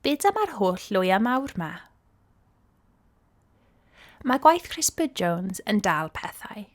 Beth am ar holl lwyau mawr ma? Mae gwaith Carys Jones yn dal pethau.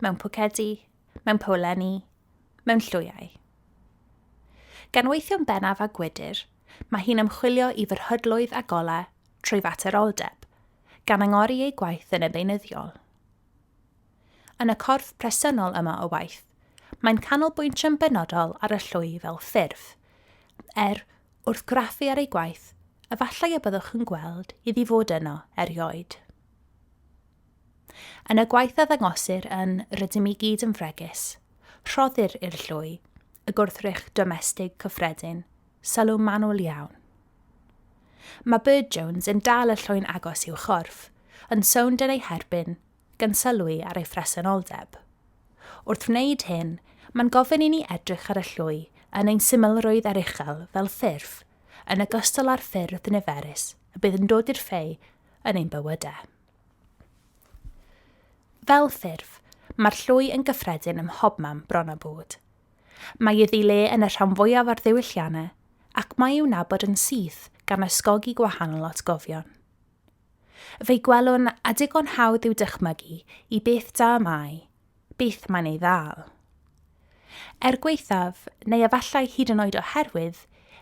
Mewn pwcedi, mewn polenni, mewn llwyau. Gan weithio'n bennaf a gwydyr, mae hi'n ymchwilio i fyrhydlwydd a golau trwy fateroldeb, gan angori ei gwaith yn y beunyddiol. Yn y corff presynol yma o waith, mae'n canolbwyntio'n benodol ar y llwy fel ffurf, wrth graffu ar ei gwaith, efallai y byddwch yn gweld iddi fod yno erioed. Yn y gwaith a ddangosir yn Rydym i gyd yn fregus, rhoddir i'r llwy, y gwrthrych domestig cyffredin, sylw manwl iawn. Mae Jones yn dal y llwy'n agos i'w chorff, yn sownd yn ei herbyn, gan sylwi ar ei phresenoldeb. Wrth wneud hyn, mae'n gofyn i ni edrych ar y llwy yn ein symlrwydd ar uchel fel ffurf, yn ogystal â'r ffyrdd niferus y bydd yn dod i'r ffei yn ein bywydau. Fel ffurf, mae'r llwy yn gyffredin ym mhobman bron a bod. Mae iddi le yn y rhan fwyaf o'r ddiwylliannau, ac mae i'w nabod yn syth gan ysgogi gwahanol atgofion. Fe'i gwelwn a digon hawdd i'w dychmygu i beth da mae, beth mae'n ei ddal. Gweithaf, neu efallai hyd yn oed oherwydd,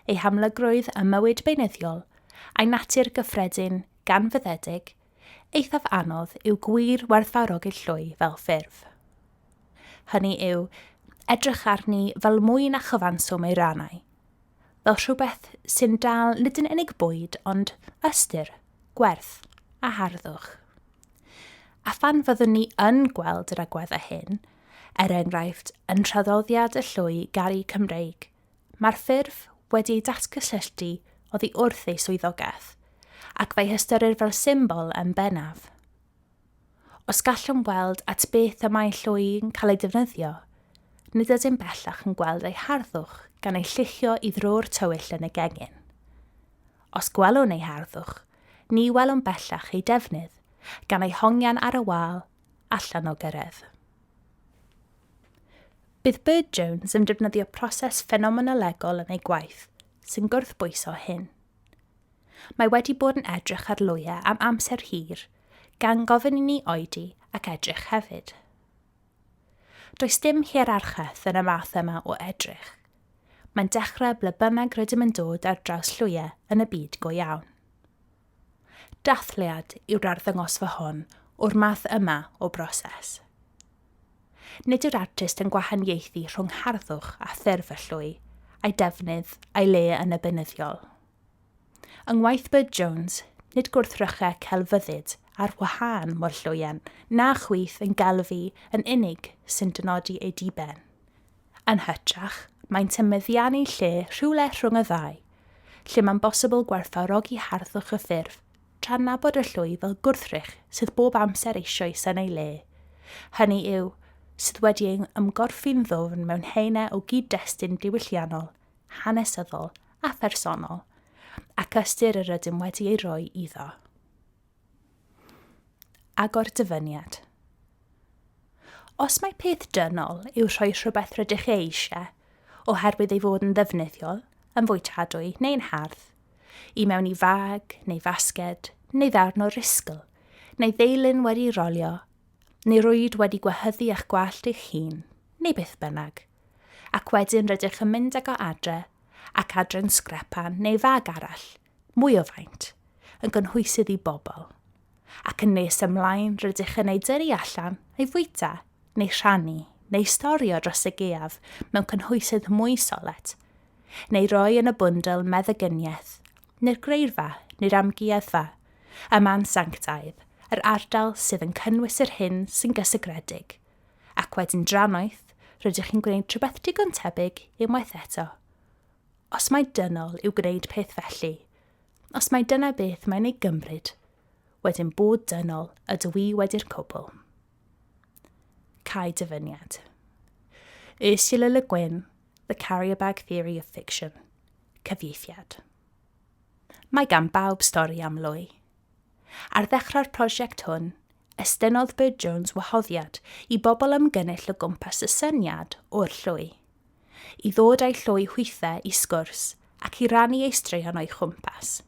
ei hamlygrwydd y mywyd beunyddiol, a'i natur gyffredin gan fyddedig, eithaf anodd yw gwir werthfawrogi'r llwy fel ffurf. Hynny yw, edrych arni fel mwy na chyfanswm ei rannau, fel rhywbeth sy'n dal nid yn unig bwyd ond ystyr, gwerth a harddwch. A phan fyddwn ni yn gweld yr agweddau hyn, enghraifft yn traddoddiad y llwy gari Cymreig, mae'r ffurf wedi datgysylltu oddi wrth ei swyddogaeth, ac fe'i hystyrir fel symbol yn bennaf. Os gallwn weld at beth y mae llwy yn cael ei defnyddio, nid ydym bellach yn gweld ei harddwch gan ei lluchio i ddrw'r tywyll yn y gegin. Os gwelwn ei harddwch, ni welwn bellach ei defnydd gan ei hongian ar y wal allan o gyrraedd. Bydd Jones yn defnyddio proses ffenomenolegol yn ei gwaith sy'n gwrthbwyso hyn. Mae wedi bod yn edrych ar lwyau am amser hir, gan gofyn i ni oedi ac edrych hefyd. Does dim hierarchaeth yn y math yma o edrych. Mae'n dechrau ble bynnag rydym yn dod ar draws lwyau yn y byd go iawn. Dathliad yw'r arddangosfa hon o'r math yma o broses. Nid yw'r artist yn gwahaniaethu rhwng harddwch a ffurf y llwy, a'i defnydd a'i le yn y beunyddiol. Yng ngwaith Jones, nid gwrthrychau celfyddyd a'r wahân mor llwyen, na chwith yn gelfi yn unig sy'n dynodi ei diben. Yn hytrach, mae'n tymyddiannu lle rhywle rhwng y ddau, lle mae'n bosibl gwerthfawrogi harddwch y ffurf, tra'n nabod y llwy fel gwrthrych sydd bob amser eisoes yn ei le. Hynny yw, sydd wedi ei ymgorffu'n ddwfn mewn haenau o gyd-destun diwylliannol, hanesyddol a phersonol, ac ystyr y rydym wedi ei roi iddo. Agor dyfyniad. Os mae peth dynol yw rhoi rhywbeth rydych eisiau, oherwydd ei fod yn ddefnyddiol, yn fwytadwy neu'n hardd, i mewn i fag neu fasged, neu ddarn o risgl, neu ddeilyn wedi rolio, neu rwyd wedi gwehyddu eich gwallt eich hun, neu beth bynnag, ac wedyn rydych yn mynd ag o adre, ac adre'n sgrepan neu fag arall, mwy o faint, yn gynhwysydd i bobl, ac yn nes ymlaen rydych yn ei dyrru allan, ei fwyta, neu rhannu, neu storio dros y gaeaf mewn cynhwysydd mwy solet, neu roi yn y bwndl meddygyniaeth, neu'r greirfa, neu'r amgueddfa, y man sanctaidd, yr ardal sydd yn cynnwys yr hyn sy'n gysygredig, ac wedyn drannoeth, rydych chi'n gwneud rhywbeth digon tebyg unwaith eto. Os mae dynol yw gwneud peth felly, os mae dyna beth mae'n ei gymryd, wedyn bod dynol ydw i wedi'r cwbl. Cai dyfyniad. Ursula Le Guin, The Carrier Bag Theory of Fiction. Cyfieithiad. Mae gan bawb stori am lwy. Ar ddechrau'r prosiect hwn, estynodd Jones wahoddiad i bobl ymgynnull o gwmpas y syniad o'r llwy. I ddod â'i llwy hwythau i sgwrs ac i rannu ei straeon o'i chwmpas.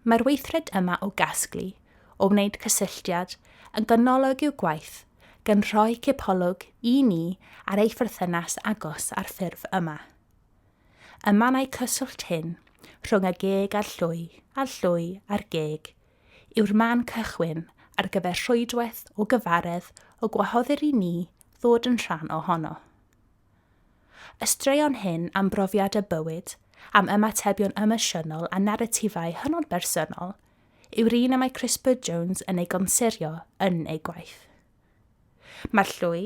Mae'r weithred yma o gasglu, o wneud cysylltiad, yn ganolog i'w gwaith, gan rhoi cipolwg i ni ar ei pherthynas agos ar ffurf yma. Yma na'i cyswllt hyn, rhwng y geg a'r llwy a'r geg, yw'r man cychwyn ar gyfer rhwydwaith o gyfaredd o gwahoddir i ni ddod yn rhan ohono. Y straeon hyn am brofiad y bywyd, am ymatebion emosiynol a naratifau hynod bersonol, yw'r un y mae Carys Jones yn ei gonsirio yn ei gwaith. Mae'r llwy,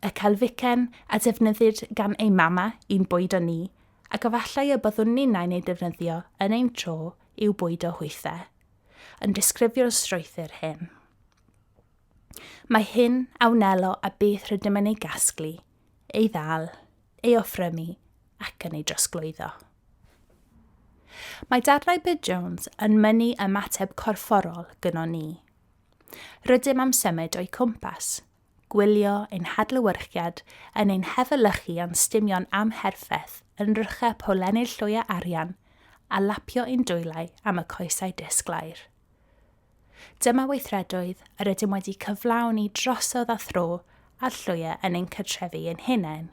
y celficen a defnyddid gan ei mama i'n bwyd o ni, ac efallai y byddwn ninnau'n ei defnyddio yn ein tro i'w bwyd o hwythau, yn disgrifio'r strwythur hyn. Mae hyn awnelo a beth rydym yn ei gasglu, ei ddal, ei offrymu ac yn ei drosglwyddo. Mae darnau Jones yn mynnu ymateb corfforol gyno ni. Rydym am symud o'i cwmpas, gwylio ein hadlywyrchiad yn ein hefelychu am stimion amherffeth yn rychau polennu'r llwyau arian a lapio ein dwylau am y coesau disglair. Dyma weithredoedd yr ydym wedi cyflawni drosodd a thro a'r llwyau yn ein cartrefu ein hunain,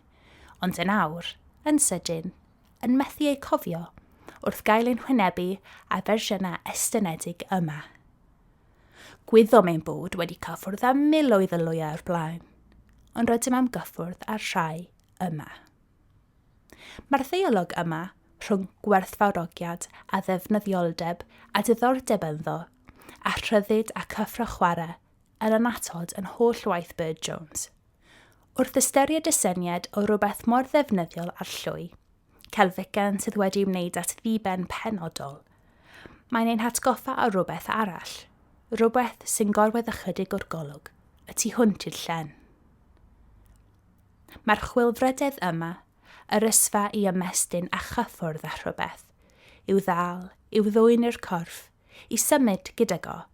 ond yn awr, yn sydyn, yn methu ei cofio, wrth gael ein hwynebu a fersiynau estynedig yma. Gwyddom ein bod wedi cyffwrdd am miloedd y lwyau o'r blaen, ond rydym am gyffwrdd ar rhai yma. Mae'r ddeialog yma rhwng gwerthfawrogiad a ddefnyddioldeb a diddordeb ynddo, a rhyddid a cyffro chwarae yn anatod yn holl waith Jones. Wrth ystyried y syniad o rhywbeth mor ddefnyddiol ar llwy, celficen sydd wedi wneud at ddiben penodol, mae'n ein hatgoffa o rhywbeth arall, rhywbeth sy'n gorwedd ychydig o'r golwg, y tu hwnt i'r llen. Mae'r chwilfrydedd yma, yr ysfa i ymestyn a chyffwrdd â rhywbeth, i'w ddal, i'w ddwyn i'r corff, i symud gydago,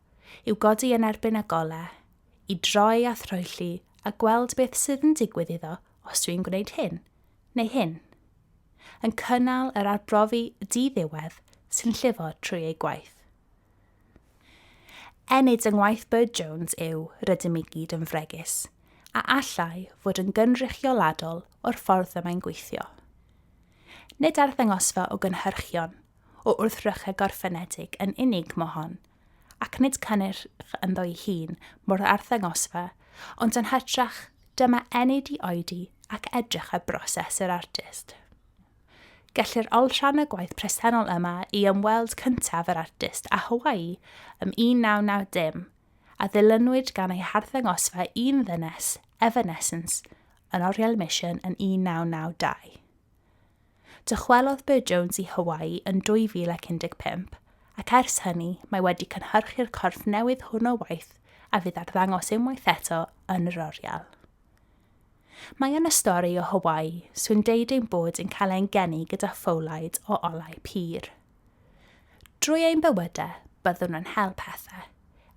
i'w godi yn erbyn y golau, i droi a throelli a gweld beth sydd yn digwydd iddo os dwi'n gwneud hyn, neu hyn, yn cynnal yr arbrofi di-ddiwedd sy'n llifo trwy ei gwaith. Enid yng ngwaith Jones yw rydym i gyd yn fregus, a allai fod yn gynrychioladol o'r ffordd yma'n gweithio. Nid arddangosfa o gynhyrchion, o wrthrychau gorffenedig yn unig mohon, ac nid cynnyrch ynddo ei hun mor arddangosfa, ond yn hytrach dyma enid i oedi ac edrych ar broses yr artist. Gellir olrhan y gwaith presennol yma i ymweld cyntaf yr artist a Hawaii ym 1990 a ddilynwyd gan ei harddangosfa un ddynes, Evanescence, yn Oriel Mission yn 1992. Dychwelodd Jones i Hawaii yn 2015 ac ers hynny mae wedi cynhyrchu'r corff newydd hwn o waith a fydd arddangos unwaith eto yn yr Oriel. Mae yn y stori o Hawaii sy'n deud ein bod yn cael ein geni gyda ffowlaid o olau pur. Drwy ein bywydau byddwn yn hel pethau,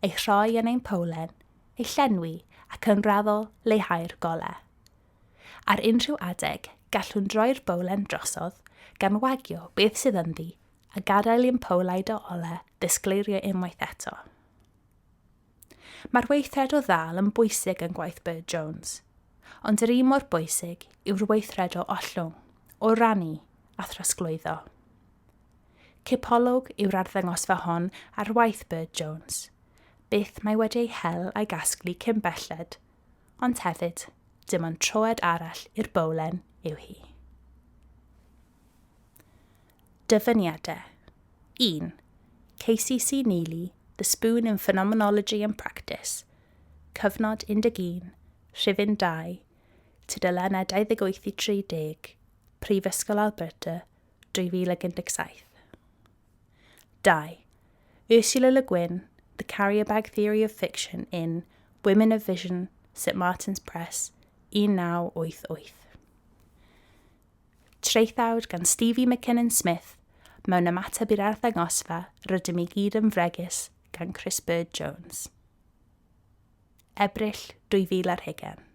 ei rhoi yn ein powlen, ei llenwi ac yn raddol leihau'r golau. Ar unrhyw adeg gallwn droi'r bowlen drosodd gan wagio beth sydd ynddi a gadael i'n powlaid o olau ddisgleirio unwaith eto. Mae'r weithred o ddal yn bwysig yn gwaith Jones, ond yr un mor bwysig yw'r weithred o ollwng, o rannu a throsglwyddo. Cipolwg yw'r arddangosfa hon ar waith Jones, beth mae wedi ei hel a'i gasglu cyn belled, ond hefyd dim ond troed arall i'r bowlen yw hi. Dyfyniadau. 1. KCC Neely, The Spoon in Phenomenology and Practice. Cyfnod 11, Rhifyn 2, Tudalennau 28-30, Prifysgol Alberta, 2017. 2. Ursula Le Guin, The Carrier Bag Theory of Fiction in Women of Vision, St Martin's Press, 1988. Traethawd gan Stevie MacKinnon-Smith, mewn ymateb i'r arddangosfa rydym i gyd yn fregus gan Carys Jones. Ebrill 2020.